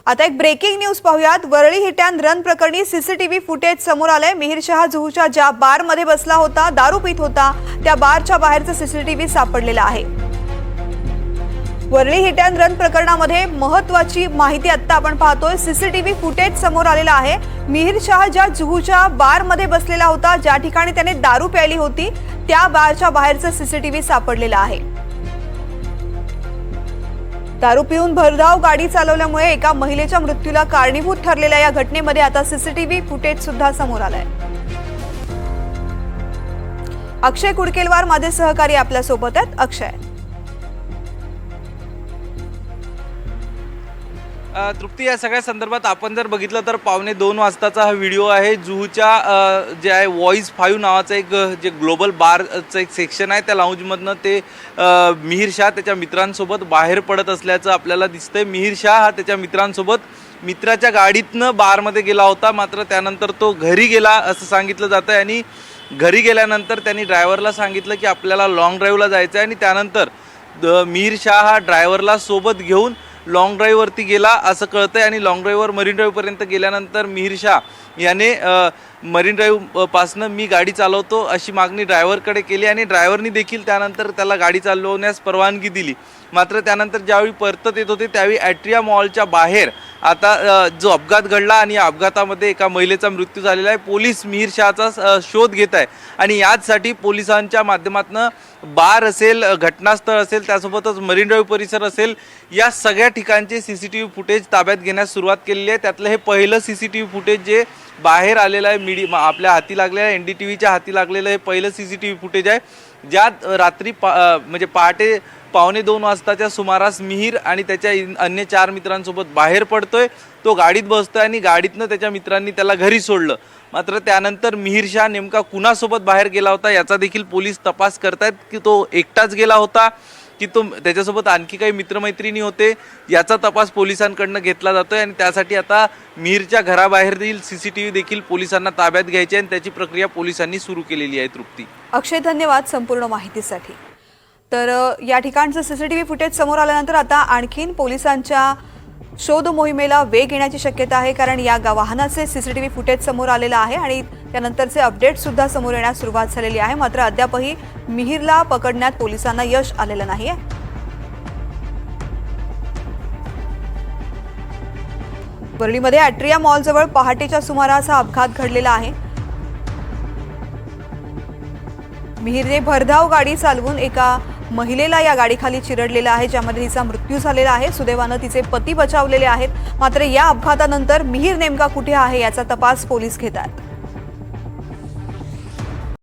आता एक breaking news पाहूयात। वरळी हिट अँड रन प्रकरणी सीसीटीव्ही फुटेज समोर आलंय। मिहिर शहा जुहूच्या ज्या बार मध्ये बसला होता, दारू पीत होता, त्या बारच्या बाहेरचा सीसीटीव्ही सापडलेला आहे। वरळी हिट अँड रन प्रकरणामध्ये महत्त्वाची माहिती आता आपण पाहतोय। सीसीटीव्ही फुटेज समोर आलेला आहे। मिहिर शहा ज्या जुहूच्या बार मध्ये बसलेला होता, ज्या ठिकाणी त्याने दारू प्यायली होती, त्या बारच्या बाहेरचा सीसीटीव्ही सापडलेला आहे। दारू पिऊन भरधाव गाडी चालवल्यामुळे एका महिलेच्या मृत्यूला कारणीभूत ठरलेल्या या घटनेमध्ये आता सीसीटीव्ही फुटेज सुद्धा समोर आलाय। अक्षय कुडकेलवार माझे सहकारी आपल्या सोबत आहेत। अक्षय, तृप्ती, या सगळ्या संदर्भात आपण जर बघितलं तर 1:15 वाजताचा हा व्हिडिओ आहे। जुहूच्या जे आहे वॉइस 5 नावाचं एक जे ग्लोबल बारचं एक सेक्शन आहे, त्या लाऊंजमधनं ते मिहिर शहा त्याच्या मित्रांसोबत बाहेर पडत असल्याचं आपल्याला दिसतंय। मिहिर शहा हा त्याच्या मित्रांसोबत मित्राच्या गाडीतनं बारमध्ये गेला होता, मात्र त्यानंतर तो घरी गेला असं सांगितलं जातं आहे। आणि घरी गेल्यानंतर त्यांनी ड्रायव्हरला सांगितलं की आपल्याला लॉंग ड्राईव्हला जायचं आहे, आणि त्यानंतर मिहिर शहा हा ड्रायव्हरला सोबत घेऊन लॉंग ड्राईव्हवरती गेला असं कळतंय। आणि लॉंग ड्राईव्हवर मरीन ड्राईव्हपर्यंत गेल्यानंतर मिहिर शहा याने मरीन ड्राईव्हपासनं मी गाडी चालवतो अशी मागणी ड्रायव्हरकडे केली, आणि ड्रायव्हरनी देखील त्यानंतर त्याला गाडी चालवण्यास परवानगी दिली। मात्र त्यानंतर ज्यावेळी परतत येत होते त्यावेळी ॲट्रिया मॉलच्या बाहेर आता जो अपघात घडला, आणि या अपघातामध्ये एका महिलेचा मृत्यू झालेला आहे। पोलीस मिहिर शहाचा शोध घेत आहे, आणि याचसाठी पोलिसांच्या माध्यमातून बार असेल, घटनास्थळ असेल, त्यासोबतच मरीन ड्राईव्ह परिसर असेल, या सगळ्या ठिकाणचे सीसीटीव्ही फुटेज ताब्यात घेण्यास सुरुवात केलेली आहे। त्यातलं हे पहिलं सीसीटीव्ही फुटेज जे बाहेर आलेलं आहे, आपल्या हाती लागलेलं आहे, NDTVच्या हाती लागलेलं हे पहिलं सीसीटीव्ही फुटेज आहे, ज्यात रात्री म्हणजे पहाटे 1:15 वाजताच्या सुमारास मिहिर आणि त्याच्या अन्य 4 मित्रांसोबत बाहेर पडतोय। तो गाडीत बसतोय आणि गाडीतनं त्याच्या मित्रांनी त्याला घरी सोडलं। मात्र त्यानंतर मिहिर शहा नेमका कुणासोबत बाहेर गेला होता याचा देखील पोलीस तपास करतायत, की तो एकटाच गेला होता की तो त्याच्यासोबत आणखी काही मित्रमैत्रिणी होते, याचा तपास पोलिसांकडनं घेतला जातोय। आणि त्यासाठी आता मिहिरच्या घराबाहेरील सीसीटीव्ही देखील पोलिसांना ताब्यात घ्यायची आहे, आणि त्याची प्रक्रिया पोलिसांनी सुरू केलेली आहे। तृप्ती, अक्षय, धन्यवाद संपूर्ण माहितीसाठी। तर या ठिकाणचं सीसीटीव्ही फुटेज समोर आल्यानंतर आता आणखीन पोलिसांच्या शोध मोहिमेला वेग येण्याची शक्यता आहे, कारण या वाहनाचे सीसीटीव्ही फुटेज समोर आलेलं आहे आणि त्यानंतरचे अपडेट सुद्धा समोर येण्यास सुरुवात झालेली आहे। मात्र अद्यापही मिहिरला पकडण्यात पोलिसांना यश आलेलं नाहीये। वरळीमध्ये ॲट्रिया मॉलजवळ पहाटेच्या सुमारास हा अपघात घडलेला आहे। मिहिरने भरधाव गाडी चालवून एका महिलेला या गाडीखाली चिरडलेला आहे, ज्यामध्ये तिचा मृत्यू झालेला आहे। सुदैवानं तिचे पती बचावलेले आहेत। मात्र या अपघातानंतर मिहिर नेमका कुठे आहे याचा तपास पोलीस घेत आहेत।